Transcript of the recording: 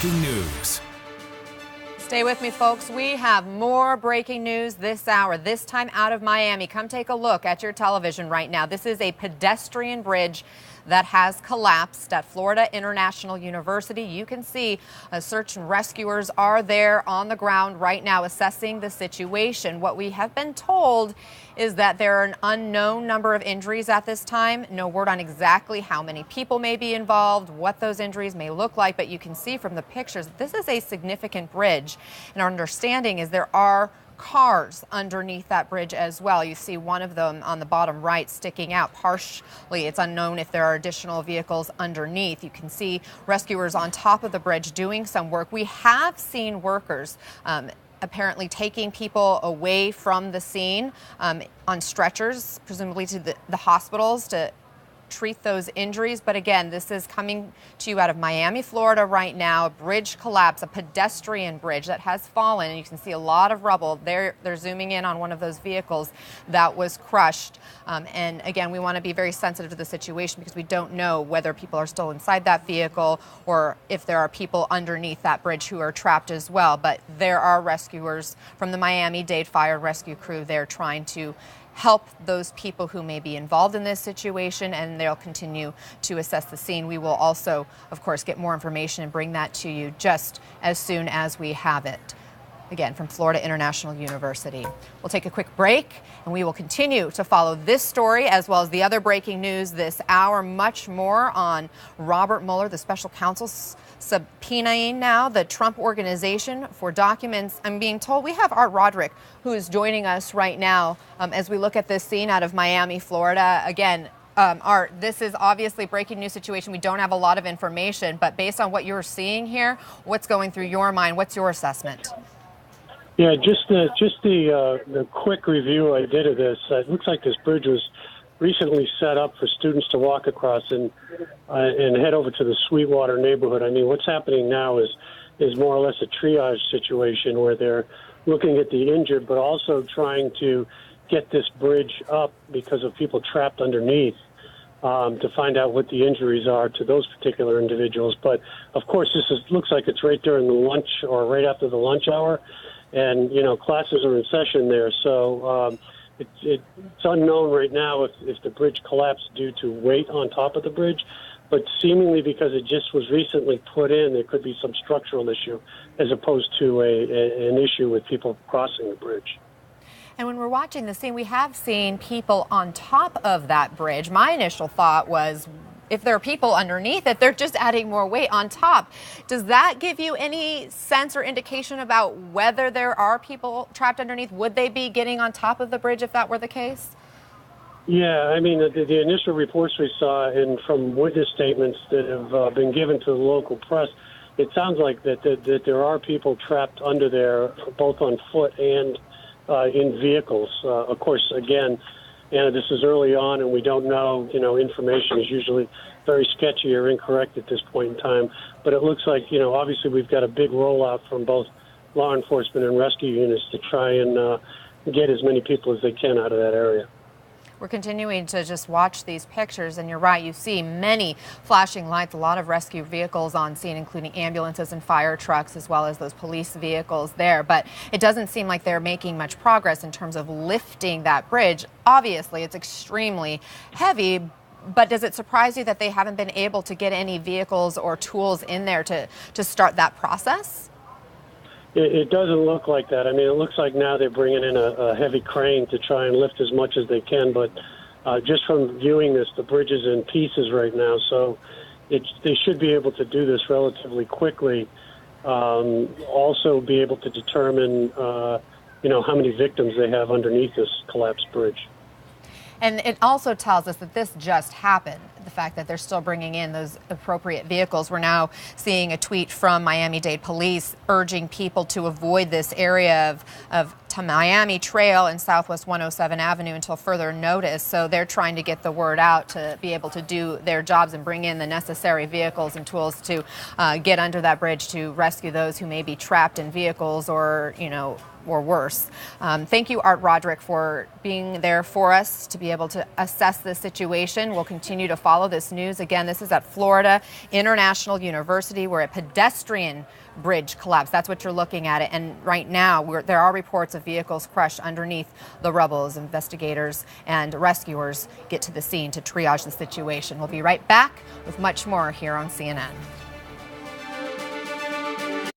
breaking news. Stay with me, folks. We have more breaking news this hour, this time out of Miami. Come take a look at your television right now. This is a pedestrian bridge that has collapsed at Florida International University. You can see search and rescuers are there on the ground right now assessing the situation. What we have been told is that there are an unknown number of injuries at this time. No word on exactly how many people may be involved, what those injuries may look like, but you can see from the pictures this is a significant bridge. And our understanding is there are cars underneath that bridge as well. You see one of them on the bottom right sticking out partially. It's unknown if there are additional vehicles underneath. You can see rescuers on top of the bridge doing some work. We have seen workers apparently taking people away from the scene on stretchers, presumably to the hospitals to treat those injuries. But again, this is coming to you out of Miami, Florida right now. A bridge collapse, a pedestrian bridge that has fallen. And you can see a lot of rubble. They're zooming in on one of those vehicles that was crushed. And again, we want to be very sensitive to the situation because we don't know whether people are still inside that vehicle or if there are people underneath that bridge who are trapped as well. But there are rescuers from the Miami-Dade Fire and Rescue crew there trying to help those people who may be involved in this situation, and they'll continue to assess the scene. We will also, of course, get more information and bring that to you just as soon as we have it. Again, from Florida International University. We'll take a quick break, and we will continue to follow this story as well as the other breaking news this hour. Much more on Robert Mueller, the special counsel subpoenaing now the Trump Organization for documents. I'm being told we have Art Roderick, who is joining us right now as we look at this scene out of Miami, Florida. Again, Art, this is obviously a breaking news situation. We don't have a lot of information, but based on what you're seeing here, what's going through your mind? What's your assessment? Yeah, just the quick review I did of this. It looks like this bridge was recently set up for students to walk across and head over to the Sweetwater neighborhood. I mean, what's happening now is more or less a triage situation where they're looking at the injured, but also trying to get this bridge up because of people trapped underneath to find out what the injuries are to those particular individuals. But of course, looks like it's right during the lunch or right after the lunch hour. And, you know, classes are in session there, so it's unknown right now if the bridge collapsed due to weight on top of the bridge, but seemingly because it just was recently put in, there could be some structural issue as opposed to an issue with people crossing the bridge. And when we're watching the scene, we have seen people on top of that bridge. My initial thought was, if there are people underneath it, they're just adding more weight on top. Does that give you any sense or indication about whether there are people trapped underneath? Would they be getting on top of the bridge if that were the case? Yeah, I mean, the initial reports we saw and from witness statements that have been given to the local press, it sounds like that there are people trapped under there, both on foot and in vehicles. Of course, again, and this is early on, and we don't know, information is usually very sketchy or incorrect at this point in time. But it looks like, obviously we've got a big rollout from both law enforcement and rescue units to try and get as many people as they can out of that area. We're continuing to just watch these pictures, and you're right, you see many flashing lights, a lot of rescue vehicles on scene, including ambulances and fire trucks, as well as those police vehicles there. But it doesn't seem like they're making much progress in terms of lifting that bridge. Obviously, it's extremely heavy, but does it surprise you that they haven't been able to get any vehicles or tools in there to start that process? It doesn't look like that. I mean, it looks like now they're bringing in a heavy crane to try and lift as much as they can. But just from viewing this, the bridge is in pieces right now. So they should be able to do this relatively quickly. Also be able to determine, how many victims they have underneath this collapsed bridge. And it also tells us that this just happened. The fact that they're still bringing in those appropriate vehicles. We're now seeing a tweet from Miami-Dade Police urging people to avoid this area of Miami Trail and Southwest 107 Avenue until further notice. So they're trying to get the word out to be able to do their jobs and bring in the necessary vehicles and tools to get under that bridge to rescue those who may be trapped in vehicles or worse. Thank you, Art Roderick, for being there for us to be able to assess this situation. We'll continue to follow follow this news. Again, this is at Florida International University, where a pedestrian bridge collapsed. That's what you're looking at. And right now, there are reports of vehicles crushed underneath the rubble as investigators and rescuers get to the scene to triage the situation. We'll be right back with much more here on CNN.